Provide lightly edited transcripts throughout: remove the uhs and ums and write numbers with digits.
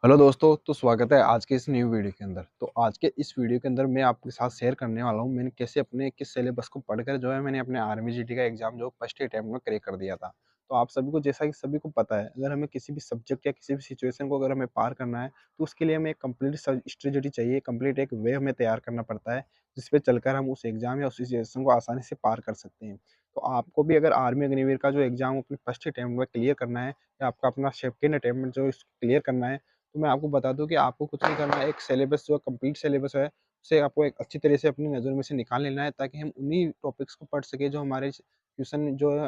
Hello दोस्तों, तो स्वागत है आज के इस न्यू वीडियो के अंदर। तो आज के इस वीडियो के अंदर मैं आपके साथ शेयर करने वाला हूँ, मैंने कैसे अपने किस सिलेबस को पढ़कर जो है मैंने अपने आर्मी जीडी का एग्ज़ाम जो फर्स्ट अटेम्प्ट में क्रैक कर दिया था। तो आप सभी को जैसा कि सभी को पता है, अगर हमें किसी भी सब्जेक्ट या किसी भी सिचुएशन को अगर हमें पार करना है, तो उसके लिए हमें एक कंप्लीट स्ट्रेटजी चाहिए, कंप्लीट एक वे हमें तैयार करना पड़ता है, जिस पे चलकर हम उस एग्ज़ाम या उस सिचुएशन को आसानी से पार कर सकते हैं। तो आपको भी अगर आर्मी अग्निवीर का जो एग्ज़ाम अपने फर्स्ट अटेम्प्ट में क्लियर करना है या आपका अपना सेकंड अटेम्प्ट में जो इसको क्लियर करना है, तो मैं आपको बता दूँ कि आपको कुछ नहीं करना है, एक सिलेबस जो कंप्लीट सिलेबस है, उसे आपको एक अच्छी तरह से अपनी नज़र में से निकाल लेना है, ताकि हम उन्हीं टॉपिक्स को पढ़ सकें जो हमारे क्वेश्चन जो है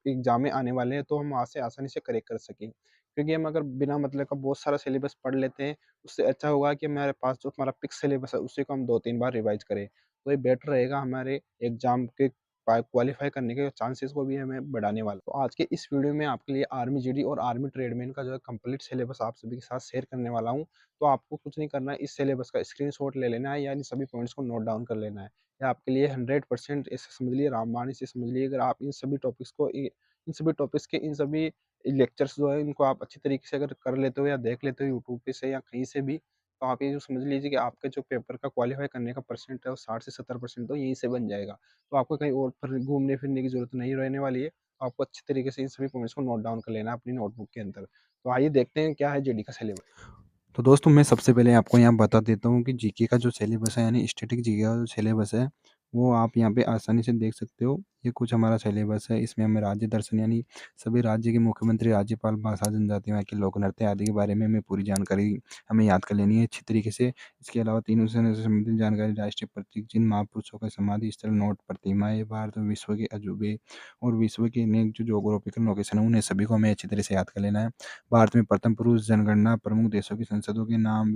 एग्ज़ाम में आने वाले हैं, तो हम वहाँ से आसानी से क्रैक कर सकें। क्योंकि हम अगर बिना मतलब का बहुत सारा सिलेबस पढ़ लेते हैं, उससे अच्छा होगा कि हमारे पास जो हमारा फिक्स सिलेबस है, उसी को हम 2-3 बार रिवाइज़ करें। तो ये बेटर रहेगा हमारे एग्ज़ाम के क्वालीफाई करने के चांसेस को भी हमें बढ़ाने वाला। तो आज के इस वीडियो में आपके लिए आर्मी जीडी और आर्मी ट्रेडमेन का जो है कंप्लीट सिलेबस आप सभी के साथ शेयर करने वाला हूँ। तो आपको कुछ नहीं करना है, इस सिलेबस का स्क्रीनशॉट ले लेना है या इन सभी पॉइंट्स को नोट डाउन कर लेना है। ये आपके लिए 100% ऐसे समझ लीजिए, रामबाण से समझ लीजिए, अगर आप इन सभी टॉपिक्स को इन सभी टॉपिक्स के इन सभी लेक्चर्स जो है इनको आप अच्छी तरीके से अगर कर लेते हो या देख लेते हो यूट्यूब पे से या कहीं से भी, तो आप ये जो समझ लीजिए कि आपके जो पेपर का क्वालीफाई करने का परसेंट है वो 60 से 70% तो यहीं से बन जाएगा। तो आपको कहीं और फिर घूमने-फिरने की ज़रूरत नहीं रहने वाली है। आपको अच्छे तरीके से इन सभी पॉइंट्स को नोट डाउन कर लेना है अपनी नोटबुक के अंदर। तो आइए देखते हैं क्या है जीडी का सिलेबस। तो दोस्तों मैं सबसे पहले आपको यहाँ बता देता हूँ कि जीके का जो सिलेबस है यानी स्टैटिक जीके का जो सिलेबस है वो आप यहाँ पे आसानी से देख सकते हो। ये कुछ हमारा सिलेबस है। इसमें हमें राज्य दर्शन यानी सभी राज्य के मुख्यमंत्री, राज्यपाल, भाषा, जनजाति, वहाँ के लोक नृत्य आदि के बारे में हमें पूरी जानकारी हमें याद कर लेनी है अच्छी तरीके से। इसके अलावा तीनों से संबंधित जानकारी, राष्ट्रीय प्रतीक चिन्ह, महापुरुषों का समाधि स्थल, नोट, प्रतिमाएं, भारत और विश्व के अजूबे और विश्व के अनेक जो जोग्राफिकल लोकेशन है उन्हें सभी को हमें अच्छी तरह से याद कर लेना है। भारत में प्रथम पुरुष जनगणना, प्रमुख देशों की संसदों के नाम,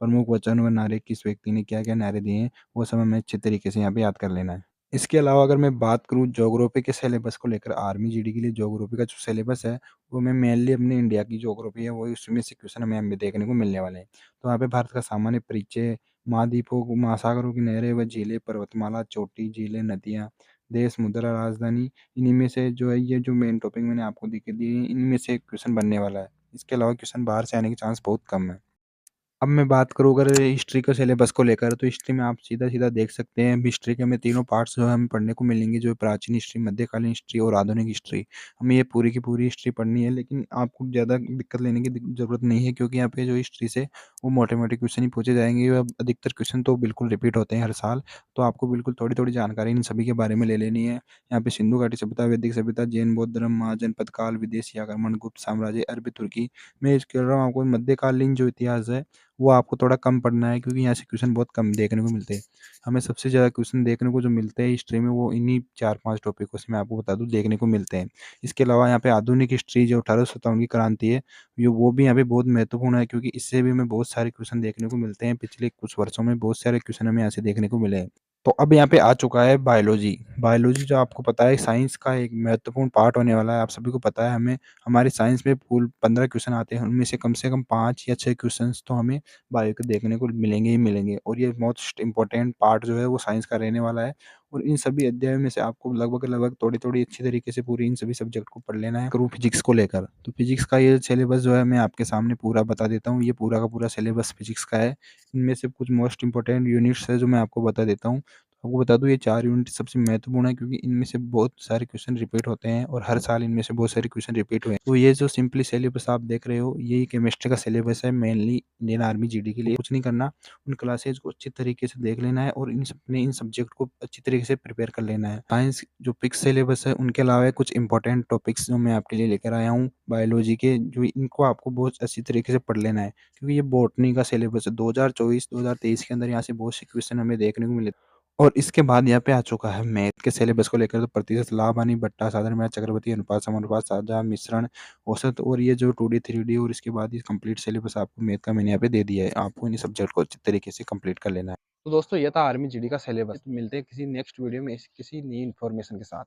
प्रमुख वचन व नारे किस व्यक्ति ने क्या-क्या नारे दिए हैं, वो सब हमें अच्छे तरीके से यहाँ पे याद कर लेना है। इसके अलावा अगर मैं बात करूँ ज्योग्राफी के सिलेबस को लेकर, आर्मी जीडी के लिए ज्योग्राफी का जो सिलेबस है, वो मैं मेनली अपने इंडिया की ज्योग्राफी है, वही उसमें से क्वेश्चन हमें देखने को मिलने वाले हैं। तो यहाँ पे भारत का सामान्य परिचय, महाद्वीपों, महासागरों की नहरें व झीलें, पर्वतमाला, चोटी, झीलें, नदियाँ, देश, मुद्रा, राजधानी, इन्हीं में से जो है ये जो मेन टॉपिक मैंने आपको दिए दिए, इनमें से एक क्वेश्चन बनने वाला है। इसके अलावा क्वेश्चन बाहर से आने के चांस बहुत कम है। अब मैं बात करूँ अगर हिस्ट्री के सिलेबस को लेकर, तो हिस्ट्री में आप सीधा-सीधा देख सकते हैं, हिस्ट्री के हमें तीनों पार्ट्स जो है हमें पढ़ने को मिलेंगे, जो प्राचीन हिस्ट्री, मध्यकालीन हिस्ट्री और आधुनिक हिस्ट्री। हमें ये पूरी की पूरी हिस्ट्री पढ़नी है, लेकिन आपको ज़्यादा दिक्कत लेने की ज़रूरत नहीं है, क्योंकि यहाँ पे जो हिस्ट्री से वो मोटे-मोटे क्वेश्चन ही पूछे जाएँगे। अब अधिकतर क्वेश्चन तो बिल्कुल रिपीट होते हैं हर साल, तो आपको बिल्कुल थोड़ी-थोड़ी जानकारी इन सभी के बारे में ले लेनी है। यहाँ पे सिंधु घाटी सभ्यता, वैदिक सभ्यता, जैन बौद्ध धर्म, महाजनपद काल, विदेशी आक्रमण, गुप्त साम्राज्य, अरबी तुर्की। मैं कह रहा हूँ आपको मध्यकालीन जो इतिहास है वो आपको थोड़ा कम पढ़ना है, क्योंकि यहाँ से क्वेश्चन बहुत कम देखने को मिलते हैं। हमें सबसे ज़्यादा क्वेश्चन देखने को जो मिलते हैं हिस्ट्री में, वो इन्हीं 4-5 टॉपिकों से मैं आपको बता दूँ देखने को मिलते हैं। इसके अलावा यहाँ पे आधुनिक हिस्ट्री जो 1857 की क्रांति है, ये वो भी यहाँ पे बहुत महत्वपूर्ण है, क्योंकि इससे भी हमें बहुत सारे क्वेश्चन देखने को मिलते हैं। पिछले कुछ वर्षों में बहुत सारे क्वेश्चन हमें यहाँ से देखने को मिले हैं। तो अब यहाँ पे आ चुका है बायोलॉजी। बायोलॉजी जो आपको पता है साइंस का एक महत्वपूर्ण पार्ट होने वाला है। आप सभी को पता है, हमें हमारी साइंस में कुल 15 क्वेश्चन आते हैं, उनमें से कम 5 या 6 क्वेश्चंस तो हमें बायो के देखने को मिलेंगे ही मिलेंगे, और ये मोस्ट इम्पोर्टेंट पार्ट जो है वो साइंस का रहने वाला है। और इन सभी अध्यायों में से आपको लगभग थोड़ी-थोड़ी अच्छी तरीके से पूरी इन सभी सब्जेक्ट को पढ़ लेना है। करूँ फिजिक्स को लेकर, तो फिजिक्स का ये सिलेबस जो है मैं आपके सामने पूरा बता देता हूँ। ये पूरा का पूरा सिलेबस फिजिक्स का है। इनमें से कुछ मोस्ट इम्पोर्टेंट यूनिट्स है जो मैं आपको बता देता हूँ। आपको बता दूँ ये 4 यूनिट सबसे महत्वपूर्ण है, क्योंकि इनमें से बहुत सारे क्वेश्चन रिपीट होते हैं और हर साल इनमें से बहुत सारे क्वेश्चन रिपीट हुए हैं। तो ये जो सिंपली सिलेबस आप देख रहे हो, यही केमिस्ट्री का सिलेबस है मेनली इंडियन आर्मी जीडी के लिए। कुछ नहीं करना, उन क्लासेज को अच्छी तरीके से देख लेना है और इन सब्जेक्ट को अच्छी तरीके से प्रिपेयर कर लेना है। साइंस जो फिक्स सिलेबस है उनके अलावा कुछ इंपॉर्टेंट टॉपिक्स जो मैं आपके लिए लेकर आया हूँ बायोलॉजी के, जो इनको आपको बहुत अच्छी तरीके से पढ़ लेना है, क्योंकि ये बॉटनी का सिलेबस है। 2024-2023 के अंदर यहाँ से बहुत से क्वेश्चन हमें देखने को मिले। और इसके बाद यहाँ पे आ चुका है मैथ के सिलेबस को लेकर, तो प्रतिशत, लाभ, हानि, बट्टा, साधारण ब्याज, चक्रवृद्धि अनुपात, समानुपात, साझा, मिश्रण, औसत, और ये जो 2D 3D, और इसके बाद ये कंप्लीट सिलेबस आपको मैथ का मैंने यहाँ पे दे दिया है। आपको इन सब्जेक्ट को अच्छे तरीके से कंप्लीट कर लेना है। तो दोस्तों ये था आर्मी जीडी का सिलेबस। तो मिलते हैं किसी नेक्स्ट वीडियो में किसी नई इन्फॉर्मेशन के साथ।